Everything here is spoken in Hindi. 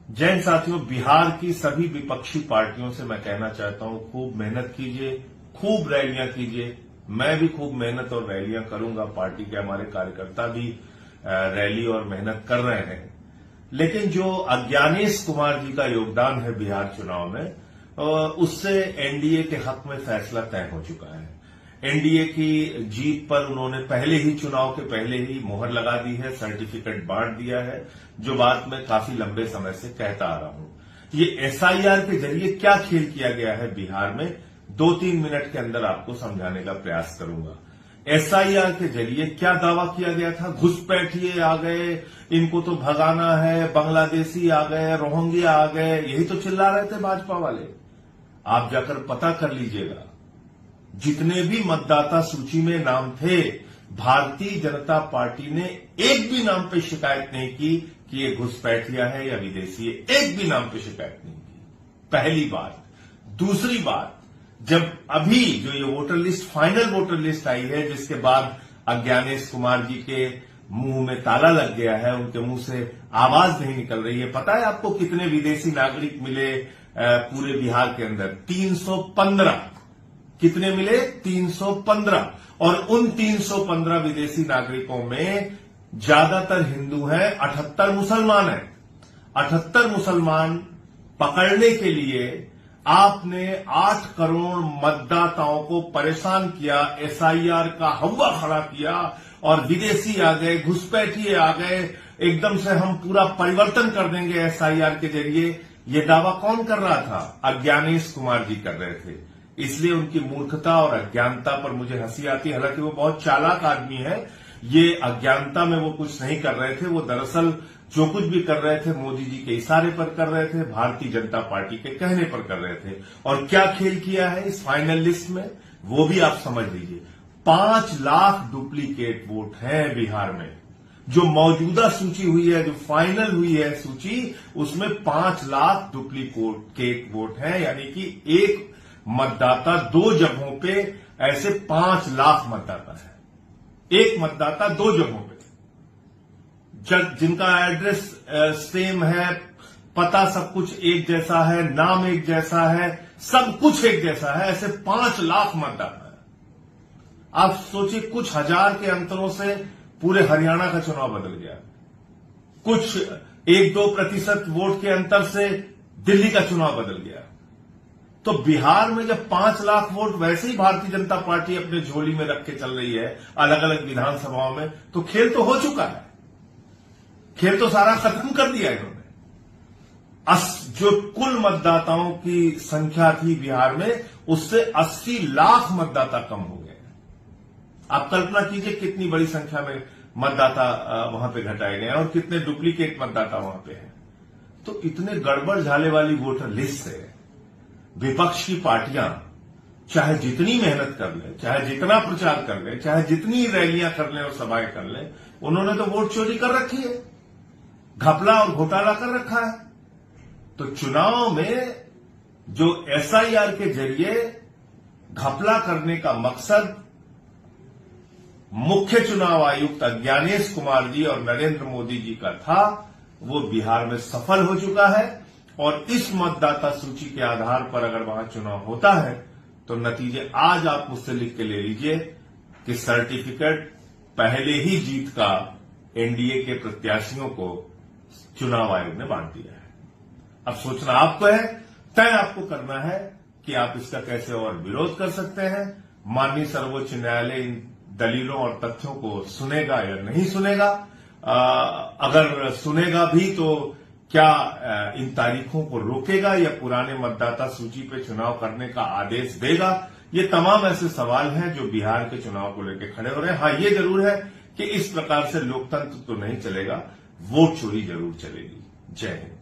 जैन साथियों, बिहार की सभी विपक्षी पार्टियों से मैं कहना चाहता हूं, खूब मेहनत कीजिए, खूब रैलियां कीजिए। मैं भी खूब मेहनत और रैलियां करूंगा। पार्टी के हमारे कार्यकर्ता भी रैली और मेहनत कर रहे हैं। लेकिन जो अज्ञानेश कुमार जी का योगदान है बिहार चुनाव में, उससे एनडीए के हक में फैसला तय हो चुका है। एनडीए की जीत पर उन्होंने पहले ही चुनाव के पहले ही मोहर लगा दी है, सर्टिफिकेट बांट दिया है, जो बात मैं काफी लंबे समय से कहता आ रहा हूं। ये एसआईआर के जरिए क्या खेल किया गया है बिहार में, 2-3 मिनट के अंदर आपको समझाने का प्रयास करूंगा। एसआईआर के जरिए क्या दावा किया गया था? घुसपैठिए आ गए, इनको तो भगाना है, बांग्लादेशी आ गए, रोहिंग्या आ गए, यही तो चिल्ला रहे थे भाजपा वाले। आप जाकर पता कर लीजिएगा, जितने भी मतदाता सूची में नाम थे, भारतीय जनता पार्टी ने एक भी नाम पे शिकायत नहीं की कि ये घुसपैठिया है या विदेशी है। एक भी नाम पे शिकायत नहीं की। पहली बात। दूसरी बात, जब अभी जो ये voter list, final voter list आई है, जिसके बाद अज्ञानेश कुमार जी के मुंह में ताला लग गया है, उनके मुंह से आवाज नहीं निकल रही है। पता है आपको कितने विदेशी नागरिक मिले पूरे बिहार के अंदर? 315। कितने मिले? 315। और उन 315 विदेशी नागरिकों में ज्यादातर हिंदू हैं, 78 मुसलमान हैं। 78 मुसलमान पकड़ने के लिए आपने 8 करोड़ मतदाताओं को परेशान किया, एसआईआर का हवा खड़ा किया, और विदेशी आ गए, घुसपैठिए आ गए, एकदम से हम पूरा परिवर्तन कर देंगे एसआईआर के जरिए। ये दावा कौन कर रहा था? अज्ञानेश कुमार जी कर रहे थे। इसलिए उनकी मूर्खता और अज्ञानता पर मुझे हंसी आती है। हालांकि वो बहुत चालाक आदमी है। ये अज्ञानता में वो कुछ नहीं कर रहे थे। वो दरअसल जो कुछ भी कर रहे थे मोदी जी के इशारे पर कर रहे थे, भारतीय जनता पार्टी के कहने पर कर रहे थे। और क्या खेल किया है इस फाइनल लिस्ट में, वो भी आप समझ लीजिए। 5 लाख डुप्लीकेट वोट हैं बिहार में। जो मौजूदा सूची हुई है, जो फाइनल हुई है सूची, उसमें 5 लाख डुप्लीकेट वोट हैं। यानी कि एक मतदाता 2 जगहों पे, ऐसे 5 लाख मतदाता है। एक मतदाता 2 जगहों पे, जिनका एड्रेस सेम है, पता सब कुछ एक जैसा है, नाम एक जैसा है, सब कुछ एक जैसा है, ऐसे 5 लाख मतदाता है। आप सोचिए, कुछ हजार के अंतरों से पूरे हरियाणा का चुनाव बदल गया। कुछ 1-2% वोट के अंतर से दिल्ली का चुनाव बदल गया। तो बिहार में जब 5 लाख वोट वैसे ही भारतीय जनता पार्टी अपने झोली में रख के चल रही है अलग अलग विधानसभाओं में, तो खेल तो हो चुका है। खेल तो सारा खत्म कर दिया इन्होंने। जो कुल मतदाताओं की संख्या थी बिहार में, उससे 80 लाख मतदाता कम हो गए। आप कल्पना कीजिए कितनी बड़ी संख्या में मतदाता वहां पे घटाए गए और कितने डुप्लीकेट मतदाता वहां पे हैं। तो इतने गड़बड़ झाले वाली वोटर लिस्ट से विपक्ष की पार्टियां चाहे जितनी मेहनत कर ले, चाहे जितना प्रचार कर ले, चाहे जितनी रैलियां कर ले और सभाएं कर ले, उन्होंने तो वोट चोरी कर रखी है, घपला और घोटाला कर रखा है। तो चुनाव में जो एसआईआर के जरिए घपला करने का मकसद मुख्य चुनाव आयुक्त अज्ञानेश कुमार जी और नरेंद्र मोदी जी का था, वो बिहार में सफल हो चुका है। और इस मतदाता सूची के आधार पर अगर वहां चुनाव होता है, तो नतीजे आज आप मुझसे लिख के ले लीजिए कि सर्टिफिकेट पहले ही जीत का एनडीए के प्रत्याशियों को चुनाव आयोग ने बांट दिया है। अब सोचना आपको है, तय आपको करना है कि आप इसका कैसे और विरोध कर सकते हैं। माननीय सर्वोच्च न्यायालय इन दलीलों और तथ्यों को सुनेगा या नहीं सुनेगा। अगर सुनेगा भी तो क्या इन तारीखों को रोकेगा या पुराने मतदाता सूची पे चुनाव करने का आदेश देगा? ये तमाम ऐसे सवाल हैं जो बिहार के चुनाव को लेकर खड़े हो रहे हैं। हाँ, ये जरूर है कि इस प्रकार से लोकतंत्र तो नहीं चलेगा, वोट चोरी जरूर चलेगी। जय हिंद।